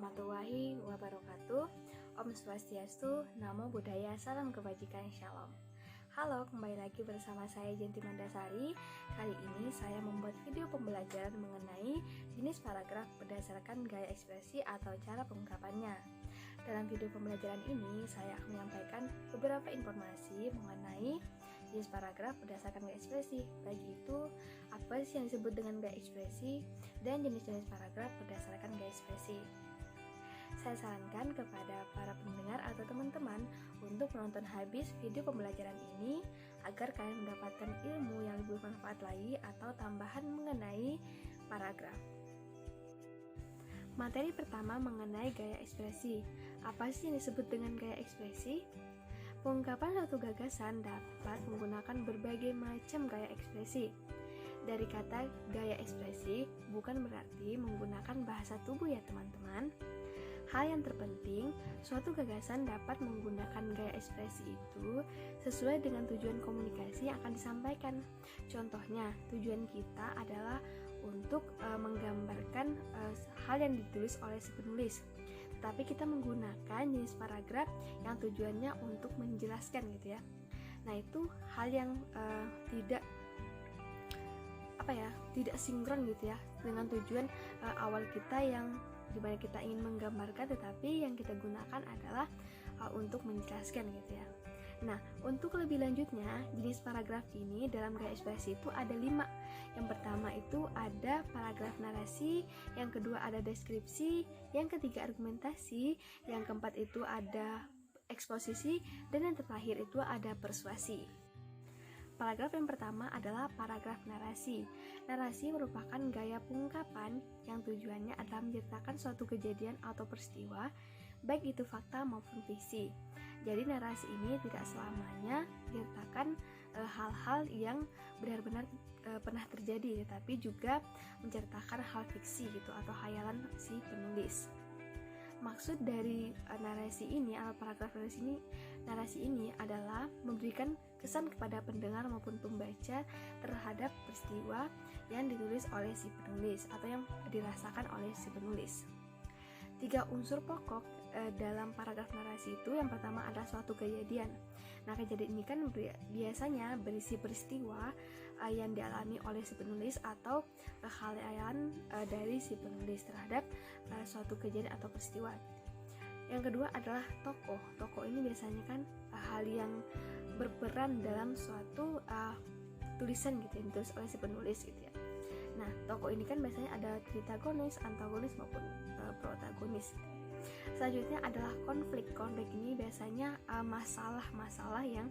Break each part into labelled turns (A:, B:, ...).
A: warahmatullahi wabarakatuh. Om Swastiastu, Namo Buddhaya, salam kebajikan, Shalom. Halo, kembali lagi bersama saya Jenti Mandasari. Kali ini saya membuat video pembelajaran mengenai jenis paragraf berdasarkan gaya ekspresi atau cara pengungkapannya. Dalam video pembelajaran ini, saya akan menyampaikan beberapa informasi mengenai jenis paragraf berdasarkan gaya ekspresi. Baik itu, apa sih yang disebut dengan gaya ekspresi, dan jenis-jenis paragraf berdasarkan gaya ekspresi. Saya sarankan kepada para pendengar atau teman-teman untuk menonton habis video pembelajaran ini agar kalian mendapatkan ilmu yang lebih bermanfaat lagi atau tambahan mengenai paragraf. Materi pertama mengenai gaya ekspresi. Apa sih yang disebut dengan gaya ekspresi? Pengungkapan suatu gagasan dapat menggunakan berbagai macam gaya ekspresi. Dari kata gaya ekspresi bukan berarti menggunakan bahasa tubuh ya teman-teman. Hal yang terpenting, suatu gagasan dapat menggunakan gaya ekspresi itu sesuai dengan tujuan komunikasi yang akan disampaikan. Contohnya, tujuan kita adalah untuk menggambarkan hal yang ditulis oleh si penulis. Tapi kita menggunakan jenis paragraf yang tujuannya untuk menjelaskan gitu ya. Nah, itu hal yang tidak sinkron gitu ya dengan tujuan awal kita yang dimana kita ingin menggambarkan, tetapi yang kita gunakan adalah untuk menjelaskan gitu ya. Nah, untuk lebih lanjutnya, jenis paragraf ini dalam gaya ekspresi itu ada 5. Yang pertama itu ada paragraf narasi, yang kedua ada deskripsi, yang ketiga argumentasi, yang keempat itu ada eksposisi, dan yang terakhir itu ada persuasi. Paragraf yang pertama adalah paragraf narasi. Narasi merupakan gaya pengungkapan yang tujuannya adalah menceritakan suatu kejadian atau peristiwa, baik itu fakta maupun fiksi. Jadi narasi ini tidak selamanya menceritakan hal-hal yang benar-benar pernah terjadi, tetapi juga menceritakan hal fiksi gitu atau khayalan si penulis. Maksud dari narasi ini atau paragraf narasi ini adalah memberikan kesan kepada pendengar maupun pembaca terhadap peristiwa yang ditulis oleh si penulis atau yang dirasakan oleh si penulis. 3 unsur pokok dalam paragraf narasi itu, yang pertama adalah suatu kejadian. Nah, kejadian ini kan biasanya berisi peristiwa yang dialami oleh si penulis atau kekhayalan dari si penulis terhadap suatu kejadian atau peristiwa. Yang kedua adalah tokoh. Tokoh ini biasanya kan hal yang berperan dalam suatu tulisan gitu yang ditulis oleh si penulis gitu ya. Nah, tokoh ini kan biasanya ada tritagonis, antagonis maupun protagonis. Selanjutnya adalah konflik. Konflik ini biasanya masalah-masalah yang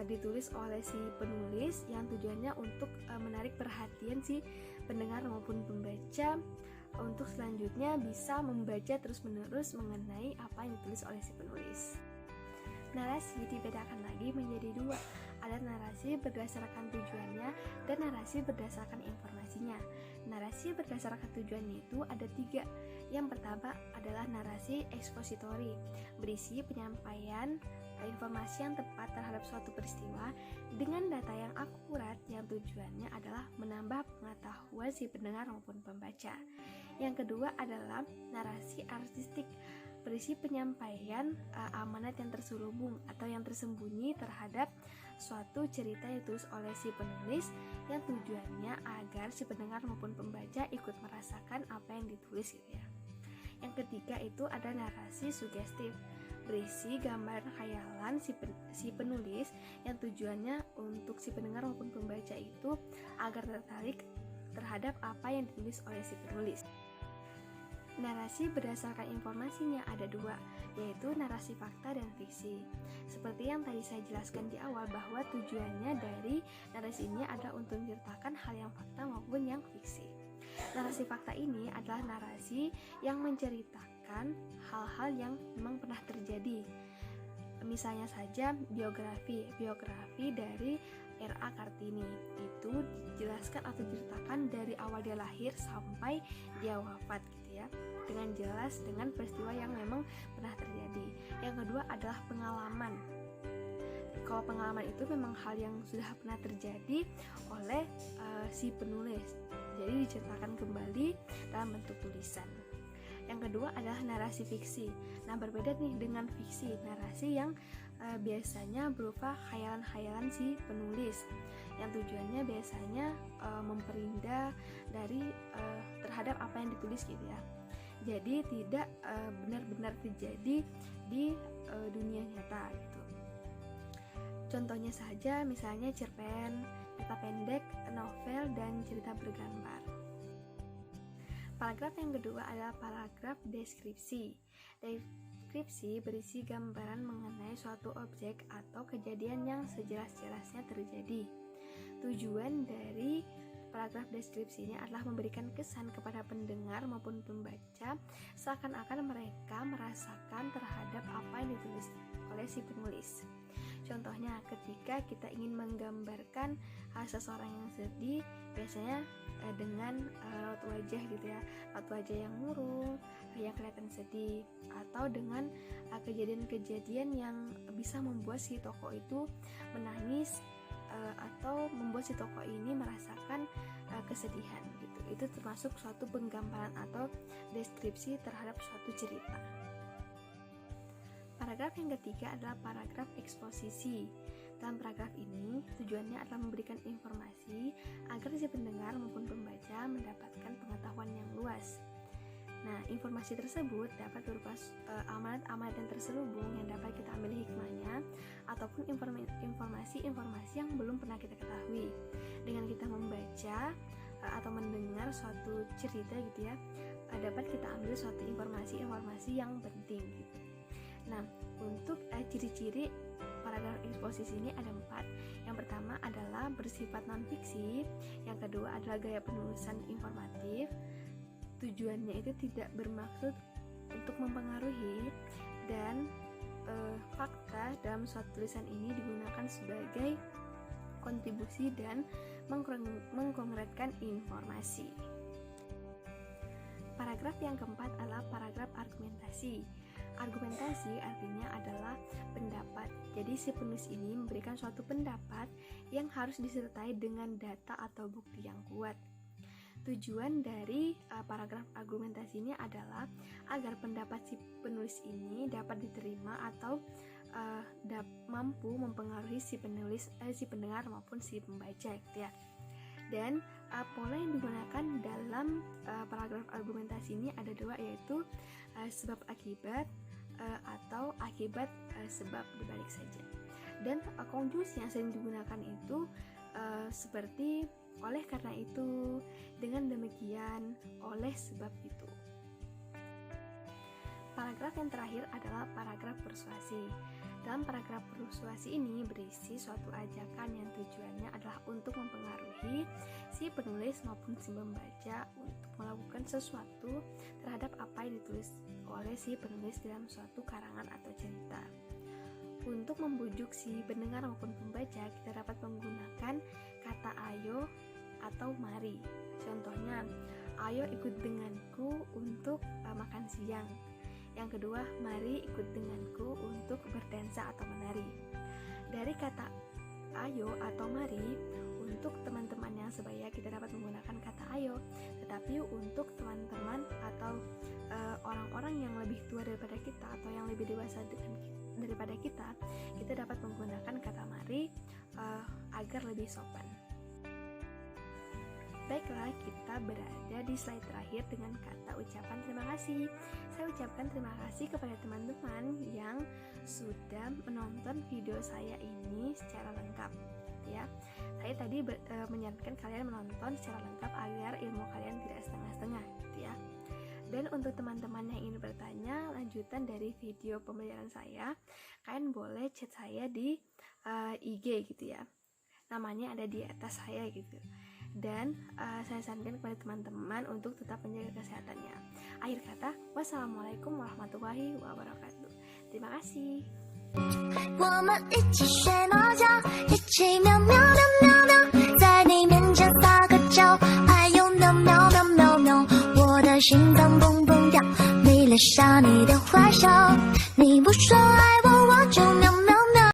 A: ditulis oleh si penulis yang tujuannya untuk menarik perhatian si pendengar maupun pembaca untuk selanjutnya bisa membaca terus-menerus mengenai apa yang ditulis oleh si penulis. Narasi dibedakan lagi menjadi 2. Ada narasi berdasarkan tujuannya dan narasi berdasarkan informasinya. Narasi berdasarkan tujuannya itu ada 3. Yang pertama adalah narasi ekspositori, berisi penyampaian informasi yang tepat terhadap suatu peristiwa dengan data yang akurat yang tujuannya adalah menambah pengetahuan si pendengar maupun pembaca. Yang kedua adalah narasi artistik, berisi penyampaian amanat yang terselubung atau yang tersembunyi terhadap suatu cerita yang ditulis oleh si penulis yang tujuannya agar si pendengar maupun pembaca ikut merasakan apa yang ditulis gitu ya. Yang ketiga itu ada narasi sugestif, berisi gambaran khayalan si penulis yang tujuannya untuk si pendengar maupun pembaca itu agar tertarik terhadap apa yang ditulis oleh si penulis. Narasi berdasarkan informasinya ada 2, yaitu narasi fakta dan fiksi. Seperti yang tadi saya jelaskan di awal bahwa tujuannya dari narasi ini adalah untuk menceritakan hal yang fakta maupun yang fiksi. Narasi fakta ini adalah narasi yang menceritakan hal-hal yang memang pernah terjadi. Misalnya saja biografi dari R.A. Kartini itu dijelaskan atau diceritakan dari awal dia lahir sampai dia wafat gitu ya, dengan jelas dengan peristiwa yang memang pernah terjadi. Yang kedua adalah pengalaman. Kalau pengalaman itu memang hal yang sudah pernah terjadi oleh si penulis, jadi diceritakan kembali dalam bentuk tulisan. Yang kedua adalah narasi fiksi. Nah, berbeda nih dengan fiksi, narasi yang biasanya berupa khayalan-khayalan si penulis, yang tujuannya biasanya memperindah dari terhadap apa yang ditulis gitu ya. Jadi tidak benar-benar terjadi di dunia nyata gitu. Contohnya saja misalnya cerpen, cerita pendek, novel, dan cerita bergambar. Paragraf yang kedua adalah paragraf deskripsi. Deskripsi berisi gambaran mengenai suatu objek atau kejadian yang sejelas-jelasnya terjadi. Tujuan dari paragraf deskripsi ini adalah memberikan kesan kepada pendengar maupun pembaca seakan-akan mereka merasakan terhadap apa yang ditulis oleh si penulis. Contohnya ketika kita ingin menggambarkan seseorang yang sedih, biasanya dengan raut wajah gitu ya, raut wajah yang murung, yang kelihatan sedih, atau dengan kejadian-kejadian yang bisa membuat si tokoh itu menangis atau membuat si tokoh ini merasakan kesedihan gitu. Itu termasuk suatu penggambaran atau deskripsi terhadap suatu cerita. Paragraf yang ketiga adalah paragraf eksposisi. Dalam paragraf ini, tujuannya adalah memberikan informasi agar si pendengar maupun pembaca mendapatkan pengetahuan yang luas. Nah, informasi tersebut dapat berupa amalan-amalan yang terselubung yang dapat kita ambil hikmahnya, ataupun informasi-informasi yang belum pernah kita ketahui. Dengan kita membaca atau mendengar suatu cerita gitu ya, dapat kita ambil suatu informasi-informasi yang penting gitu. Nah, untuk ciri-ciri paragraf eksposisi ini ada 4. Yang pertama adalah bersifat non-fiksi. Yang kedua adalah gaya penulisan informatif. Tujuannya itu tidak bermaksud untuk mempengaruhi, dan fakta dalam suatu tulisan ini digunakan sebagai kontribusi dan mengkonkretkan informasi. Paragraf yang keempat adalah paragraf argumentasi. Argumentasi artinya adalah pendapat. Jadi si penulis ini memberikan suatu pendapat yang harus disertai dengan data atau bukti yang kuat. Tujuan dari paragraf argumentasi ini adalah agar pendapat si penulis ini dapat diterima atau mampu mempengaruhi si pendengar maupun si pembaca gitu ya. Dan pola yang digunakan dalam paragraf argumentasi ini ada 2, yaitu sebab akibat atau akibat sebab dibalik saja. Dan konjungsi yang sering digunakan itu seperti oleh karena itu, dengan demikian, oleh sebab itu. Paragraf yang terakhir adalah paragraf persuasi. Dalam paragraf persuasi ini berisi suatu ajakan yang tujuannya adalah untuk mempengaruhi si penulis maupun si pembaca untuk melakukan sesuatu terhadap apa yang ditulis oleh si penulis dalam suatu karangan atau cerita. Untuk membujuk si pendengar maupun pembaca, kita dapat menggunakan kata ayo atau mari. Contohnya, ayo ikut denganku untuk makan siang. Yang kedua, mari ikut denganku untuk berdansa atau menari. Dari kata ayo atau mari, untuk teman-teman yang sebaya kita dapat menggunakan kata ayo. Tetapi untuk teman-teman atau orang-orang yang lebih tua daripada kita atau yang lebih dewasa daripada kita dapat menggunakan kata mari agar lebih sopan. Baiklah, kita berada di slide terakhir dengan kata ucapan terima kasih. Saya ucapkan terima kasih kepada teman-teman yang sudah menonton video saya ini secara lengkap ya. Saya tadi menyarankan kalian menonton secara lengkap agar ilmu kalian tidak setengah-setengah gitu ya. Dan untuk teman-teman yang ingin bertanya lanjutan dari video pembelajaran saya, kalian boleh chat saya di IG gitu ya. Namanya ada di atas saya gitu. Dan saya sarankan kepada teman-teman untuk tetap menjaga kesehatannya. Akhir kata, wassalamualaikum warahmatullahi wabarakatuh. Terima kasih.
B: 我们一起学猫叫，一起喵喵喵喵喵，在你面前撒个娇，还有喵喵喵喵喵，我的心脏蹦蹦跳，迷恋上你的坏笑，你不说爱我。